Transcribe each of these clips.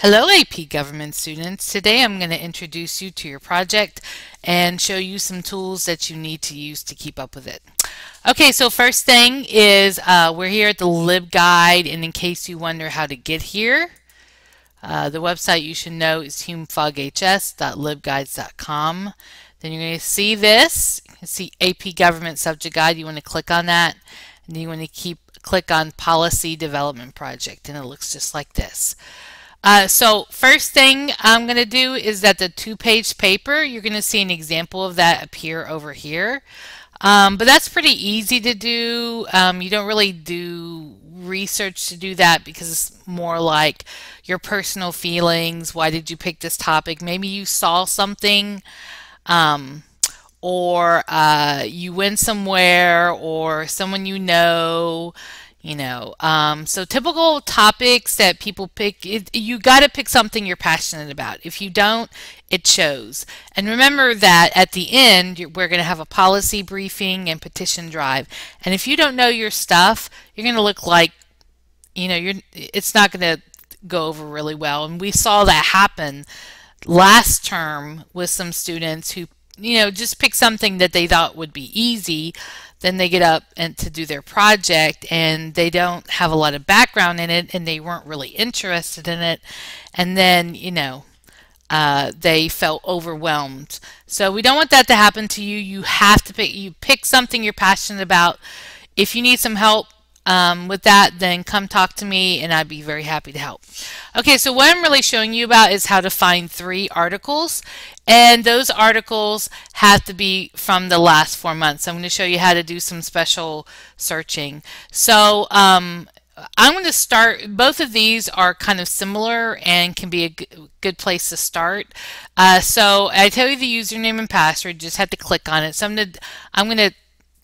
Hello AP Government students. Today I'm going to introduce you to your project and show you some tools that you need to use to keep up with it. Okay, so first thing is we're here at the LibGuide, and in case you wonder how to get here, the website you should know is humefoghs.libguides.com. Then you're going to see this. You can see AP Government Subject Guide. You want to click on that, and then you want to click on Policy Development Project, and it looks just like this. So first thing I'm going to do is that the two-page paper, you're going to see an example of that appear over here. But that's pretty easy to do. You don't really do research to do that because it's more like your personal feelings. Why did you pick this topic? Maybe you saw something or you went somewhere or someone you know. So typical topics that people pick, you got to pick something you're passionate about. If you don't, it shows. And remember that at the end, we're going to have a policy briefing and petition drive. And if you don't know your stuff, you're going to look like, it's not going to go over really well. And we saw that happen last term with some students who just pick something that they thought would be easy. Then they get up and to do their project and they don't have a lot of background in it and they weren't really interested in it. And then, they felt overwhelmed. So we don't want that to happen to you. You have to pick something you're passionate about. If you need some help with that, then come talk to me and I'd be very happy to help. Okay, so what I'm really showing you about is how to find 3 articles, and those articles have to be from the last 4 months. I'm going to show you how to do some special searching. So I'm going to start, both of these are kind of similar and can be a good place to start. So I tell you the username and password, you just have to click on it. So I'm going to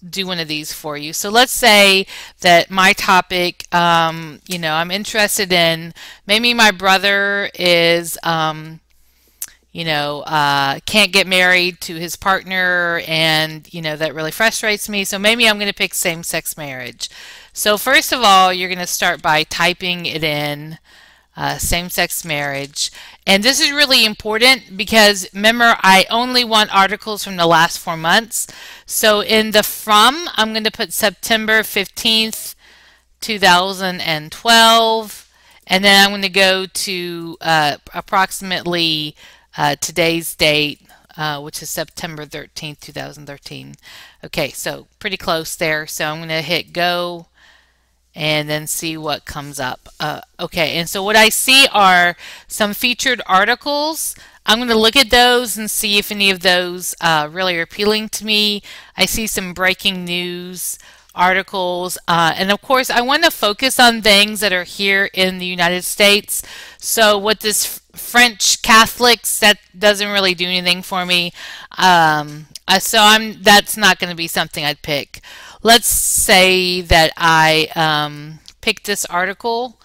do one of these for you. So let's say that my topic, I'm interested in, maybe my brother is, can't get married to his partner, and, that really frustrates me. So maybe I'm going to pick same-sex marriage. So first of all, you're going to start by typing it in, same-sex marriage. And this is really important because remember, I only want articles from the last 4 months. So in the from, I'm going to put September 15th, 2012. And then I'm going to go to approximately today's date, which is September 13th, 2013. Okay, so pretty close there. So I'm going to hit go and then see what comes up. Okay, and so what I see are some featured articles. I'm going to look at those and see if any of those really are appealing to me. I see some breaking news articles, and of course I want to focus on things that are here in the United States. So what this French Catholics, that doesn't really do anything for me. That's not going to be something I'd pick. Let's say that I picked this article,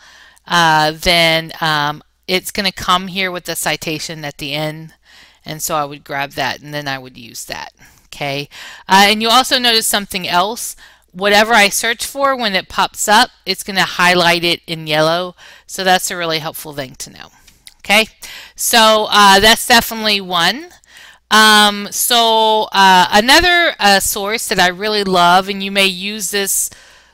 then it's going to come here with the citation at the end, and so I would grab that and then I would use that. Okay, and you also notice something else. Whatever I search for, when it pops up, it's going to highlight it in yellow, so that's a really helpful thing to know. Okay, so that's definitely one. Another source that I really love, and you may use this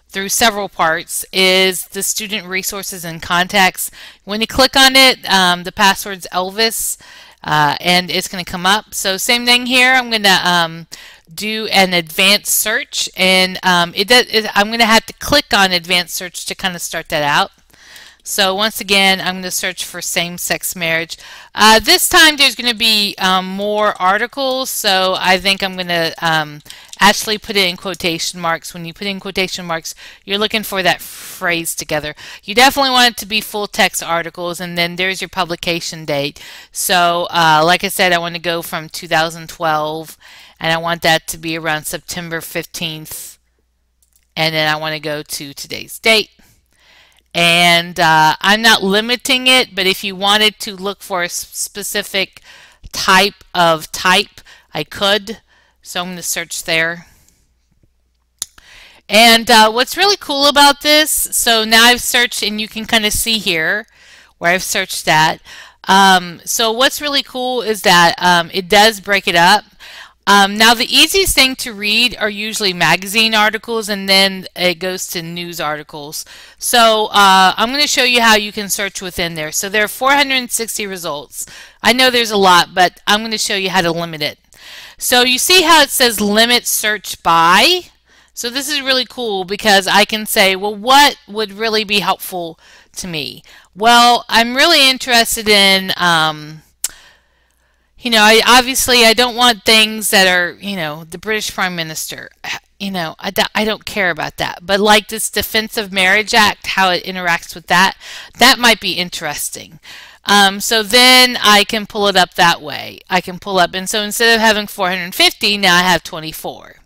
through several parts, is the student resources and contacts. When you click on it, the password's Elvis, and it's going to come up. So same thing here. I'm going to do an advanced search, and I'm going to have to click on advanced search to kind of start that out. So once again, I'm going to search for same-sex marriage. This time there's going to be more articles, so I think I'm going to actually put it in quotation marks. When you put in quotation marks, you're looking for that phrase together. You definitely want it to be full-text articles, and then there's your publication date. So like I said, I want to go from 2012, and I want that to be around September 15th, and then I want to go to today's date. And I'm not limiting it, but if you wanted to look for a specific type, I could. So I'm going to search there. And what's really cool about this, so now I've searched, and you can kind of see here where I've searched that. So what's really cool is that it does break it up. Now the easiest thing to read are usually magazine articles, and then it goes to news articles. So I'm going to show you how you can search within there. So there are 460 results. I know there's a lot, but I'm going to show you how to limit it. So you see how it says limit search by? So this is really cool because I can say, well, what would really be helpful to me? Well, I'm really interested in obviously I don't want things that are, the British Prime Minister. I don't care about that. But like this Defense of Marriage Act, how it interacts with that might be interesting. So then I can pull it up that way. I can pull up, and so instead of having 450, now I have 24.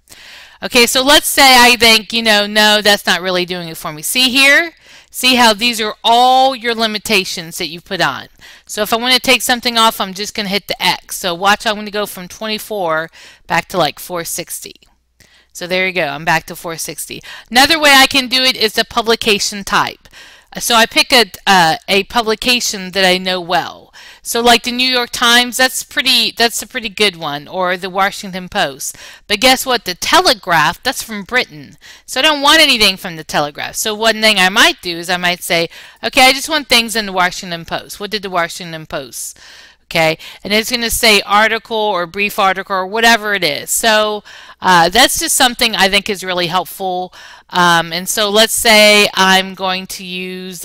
Okay, so let's say I think, no, that's not really doing it for me. See here? See how these are all your limitations that you put on. So if I want to take something off, I'm just going to hit the X. So watch, I'm going to go from 24 back to like 460. So there you go, I'm back to 460. Another way I can do it is the publication type. So I pick a publication that I know well. So like the New York Times, that's a pretty good one, or the Washington Post. But guess what? The Telegraph, that's from Britain. So I don't want anything from the Telegraph. So one thing I might do is I might say, okay, I just want things in the Washington Post. What did the Washington Post? Okay, and it's going to say article or brief article or whatever it is. So that's just something I think is really helpful. And so let's say I'm going to use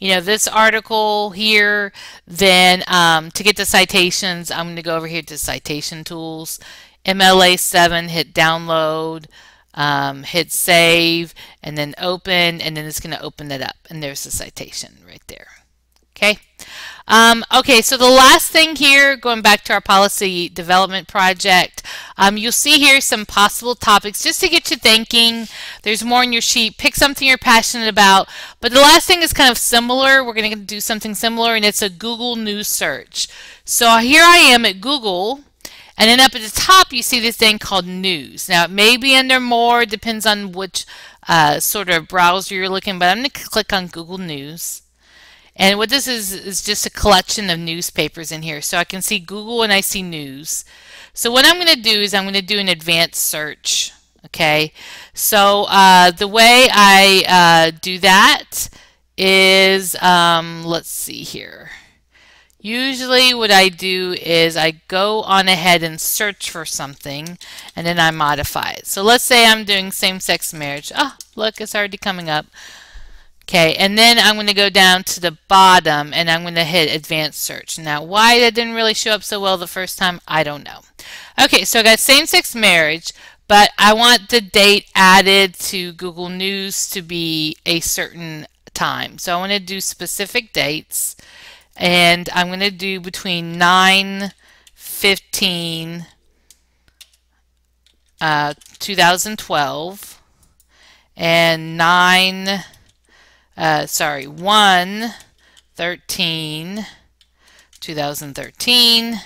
this article here. Then to get the citations, I'm going to go over here to citation tools, MLA 7, hit download, hit save, and then open, and then it's going to open that up, and there's the citation right there. Okay. Okay, so the last thing here, going back to our policy development project, you'll see here some possible topics just to get you thinking. There's more on your sheet. Pick something you're passionate about. But the last thing is kind of similar. We're going to do something similar, and it's a Google News search. So here I am at Google, and then up at the top you see this thing called News. Now it may be under More, depends on which sort of browser you're looking, but I'm going to click on Google News. And what this is just a collection of newspapers in here. So I can see Google and I see News. So what I'm going to do is I'm going to do an advanced search. Okay. So the way I do that is, let's see here. Usually what I do is I go on ahead and search for something, and then I modify it. So let's say I'm doing same-sex marriage. Oh, look, it's already coming up. Okay, and then I'm going to go down to the bottom and I'm going to hit advanced search. Now, why that didn't really show up so well the first time, I don't know. Okay, so I got same-sex marriage, but I want the date added to Google News to be a certain time. So I want to do specific dates, and I'm going to do between 9/15, 2012 and 1/13, 2013,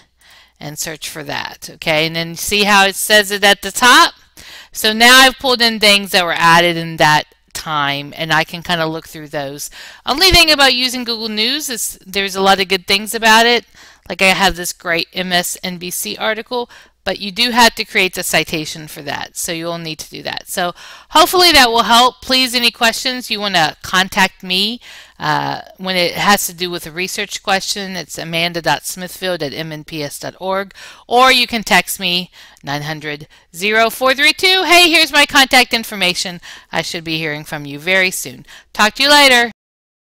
and search for that. Okay, and then see how it says it at the top? So now I've pulled in things that were added in that time, and I can kind of look through those. Only thing about using Google News is there's a lot of good things about it. Like I have this great MSNBC article, but you do have to create the citation for that, so you'll need to do that. So hopefully that will help. Please, any questions, you want to contact me. When it has to do with a research question, it's amanda.smithfield@mnps.org, or you can text me 900-0432. Hey, here's my contact information. I should be hearing from you very soon. Talk to you later.